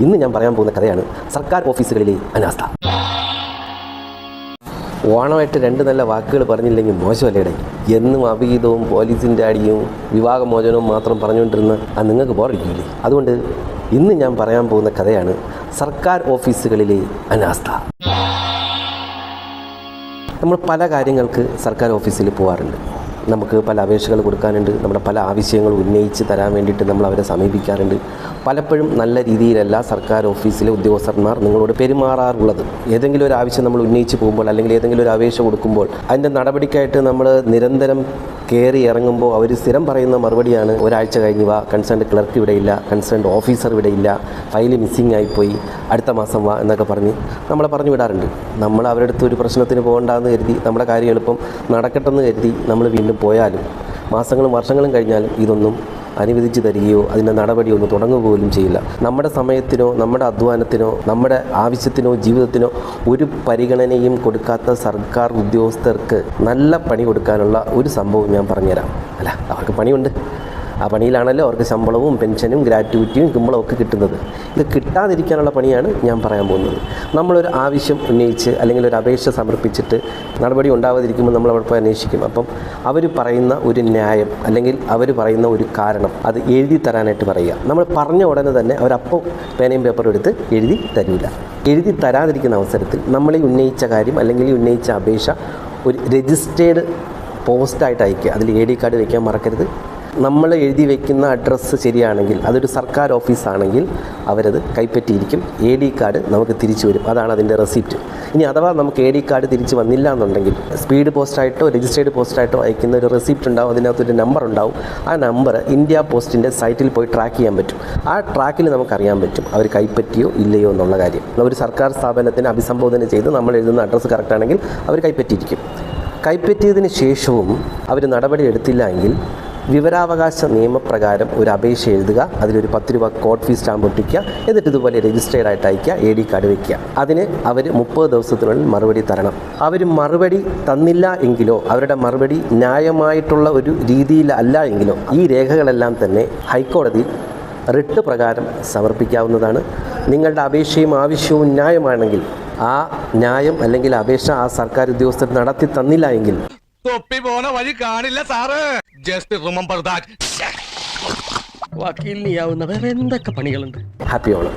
ഇന്ന് ഞാൻ പറയാൻ പോകുന്ന കഥയാണ് സർക്കാർ ഓഫീസുകളിലെ അനാസ്ഥ. ഓണമായിട്ട് രണ്ട് നല്ല വാക്കുകൾ പറഞ്ഞില്ലെങ്കിൽ മോശമല്ലേടെ. എന്നും അവിഹിതവും പോലീസിൻ്റെ അടിയും വിവാഹമോചനവും മാത്രം പറഞ്ഞുകൊണ്ടിരുന്ന നിങ്ങൾക്ക് ബോറടിക്കില്ലേ? അതുകൊണ്ട് ഇന്ന് ഞാൻ പറയാൻ പോകുന്ന കഥയാണ് സർക്കാർ ഓഫീസുകളിലെ അനാസ്ഥ. നമ്മൾ പല കാര്യങ്ങൾക്ക് സർക്കാർ ഓഫീസിൽ പോകാറുണ്ട്. നമുക്ക് പല അപേക്ഷകൾ കൊടുക്കാനുണ്ട്. നമ്മുടെ പല ആവശ്യങ്ങൾ ഉന്നയിച്ച് തരാൻ വേണ്ടിയിട്ട് നമ്മൾ അവരെ സമീപിക്കാറുണ്ട്. പലപ്പോഴും നല്ല രീതിയിലല്ല സർക്കാർ ഓഫീസിലെ ഉദ്യോഗസ്ഥന്മാർ നിങ്ങളോട് പെരുമാറാറുള്ളത്. ഏതെങ്കിലും ഒരു ആവശ്യം നമ്മൾ ഉന്നയിച്ച് പോകുമ്പോൾ അല്ലെങ്കിൽ ഏതെങ്കിലും ഒരു അപേക്ഷ കൊടുക്കുമ്പോൾ അതിൻ്റെ നടപടിക്കായിട്ട് നമ്മൾ നിരന്തരം കയറി ഇറങ്ങുമ്പോൾ അവർ സ്ഥിരം പറയുന്ന മറുപടിയാണ്, ഒരാഴ്ച കഴിഞ്ഞ് വാ, കൺസേൺഡ് ക്ലർക്ക് ഇവിടെ ഇല്ല, കൺസേൺഡ് ഓഫീസർ ഇവിടെ ഇല്ല, ഫയൽ മിസ്സിങ് ആയിപ്പോയി, അടുത്ത മാസം വാ എന്നൊക്കെ പറഞ്ഞ് നമ്മളെ പറഞ്ഞു വിടാറുണ്ട്. നമ്മൾ അവരുടെ അടുത്ത് ഒരു പ്രശ്നത്തിന് പോകണ്ടെന്ന് കരുതി നമ്മുടെ കാര്യം എളുപ്പം നടക്കട്ടെന്ന് കരുതി നമ്മൾ വീണ്ടും പോയാലും മാസങ്ങളും വർഷങ്ങളും കഴിഞ്ഞാലും ഇതൊന്നും അനുവദിച്ച് തരികയോ അതിൻ്റെ നടപടി ഒന്ന് തുടങ്ങുക പോലും ചെയ്യില്ല. നമ്മുടെ സമയത്തിനോ നമ്മുടെ അധ്വാനത്തിനോ നമ്മുടെ ആവശ്യത്തിനോ ജീവിതത്തിനോ ഒരു പരിഗണനയും കൊടുക്കാത്ത സർക്കാർ ഉദ്യോഗസ്ഥർക്ക് നല്ല പണി കൊടുക്കാനുള്ള ഒരു സംഭവം ഞാൻ പറഞ്ഞുതരാം. അല്ല, അവർക്ക് പണിയുണ്ട്. ആ പണിയിലാണല്ലോ അവർക്ക് ശമ്പളവും പെൻഷനും ഗ്രാറ്റുവിറ്റിയും കുമ്പളവും ഒക്കെ കിട്ടുന്നത്. ഇത് കിട്ടാതിരിക്കാനുള്ള പണിയാണ് ഞാൻ പറയാൻ പോകുന്നത്. നമ്മളൊരു ആവശ്യം ഉന്നയിച്ച് അല്ലെങ്കിൽ ഒരു അപേക്ഷ സമർപ്പിച്ചിട്ട് നടപടി ഉണ്ടാവാതിരിക്കുമ്പോൾ നമ്മൾ അവിടെ പോയി അന്വേഷിക്കും. അപ്പം അവർ പറയുന്ന ഒരു ന്യായം അല്ലെങ്കിൽ അവർ പറയുന്ന ഒരു കാരണം അത് എഴുതി തരാനായിട്ട് പറയുക. നമ്മൾ പറഞ്ഞ ഉടനെ തന്നെ അവരപ്പോൾ പേനയും പേപ്പറും എടുത്ത് എഴുതി തരില്ല. എഴുതി തരാതിരിക്കുന്ന അവസരത്തിൽ നമ്മൾ ഈ ഉന്നയിച്ച കാര്യം അല്ലെങ്കിൽ ഈ ഉന്നയിച്ച അപേക്ഷ ഒരു രജിസ്റ്റേർഡ് പോസ്റ്റായിട്ട് അയക്കുക. അതിൽ AD കാർഡ് വയ്ക്കാൻ മറക്കരുത്. നമ്മൾ എഴുതി വയ്ക്കുന്ന അഡ്രസ്സ് ശരിയാണെങ്കിൽ അതൊരു സർക്കാർ ഓഫീസാണെങ്കിൽ അവരത് കൈപ്പറ്റിയിരിക്കും. AD കാർഡ് നമുക്ക് തിരിച്ചു വരും. അതാണ് അതിൻ്റെ റെസിപ്റ്റ്. ഇനി അഥവാ നമുക്ക് AD കാർഡ് തിരിച്ച് വന്നില്ല എന്നുണ്ടെങ്കിൽ സ്പീഡ് പോസ്റ്റായിട്ടോ രജിസ്റ്റേർഡ് പോസ്റ്റായിട്ടോ അയക്കുന്ന ഒരു റെസിപ്റ്റ് ഉണ്ടാവും. അതിനകത്തൊരു നമ്പർ ഉണ്ടാവും. ആ നമ്പർ ഇന്ത്യ പോസ്റ്റിൻ്റെ സൈറ്റിൽ പോയി ട്രാക്ക് ചെയ്യാൻ പറ്റും. ആ ട്രാക്കിൽ നമുക്കറിയാൻ പറ്റും അവർ കൈപ്പറ്റിയോ ഇല്ലയോ എന്നുള്ള കാര്യം. ഒരു സർക്കാർ സ്ഥാപനത്തിന് അഭിസംബോധന ചെയ്ത് നമ്മൾ എഴുതുന്ന അഡ്രസ്സ് കറക്റ്റാണെങ്കിൽ അവർ കൈപ്പറ്റിയിരിക്കും. കൈപ്പറ്റിയതിന് ശേഷവും അവർ നടപടി എടുത്തില്ല എങ്കിൽ വിവരാവകാശ നിയമപ്രകാരം ഒരു അപേക്ഷ എഴുതുക. അതിലൊരു 10 രൂപ കോഡ് ഫീസ് സ്റ്റാമ്പ് ഒട്ടിക്കുക. എന്നിട്ട് ഇതുപോലെ രജിസ്റ്റേർഡ് ആയിട്ട് അയക്കുക, AD കാർഡ് വയ്ക്കുക. അതിന് അവർ 30 ദിവസത്തിനുള്ളിൽ മറുപടി തരണം. അവർ മറുപടി തന്നില്ല എങ്കിലോ അവരുടെ മറുപടി ന്യായമായിട്ടുള്ള ഒരു രീതിയിലല്ല എങ്കിലോ ഈ രേഖകളെല്ലാം തന്നെ ഹൈക്കോടതിയിൽ റിട്ട് പ്രകാരം സമർപ്പിക്കാവുന്നതാണ്. നിങ്ങളുടെ അപേക്ഷയും ആവശ്യവും ന്യായമാണെങ്കിൽ ആ ന്യായം അല്ലെങ്കിൽ അപേക്ഷ ആ സർക്കാർ ഉദ്യോഗസ്ഥർ നടത്തി തന്നില്ല എങ്കിൽ തൊപ്പി പോണ വഴി കാണില്ല സാറ്. Just remember that. വക്കീലിനെയാവുന്ന വേറെ എന്തൊക്കെ പണികളുണ്ട്. ഹാപ്പി ഓണം.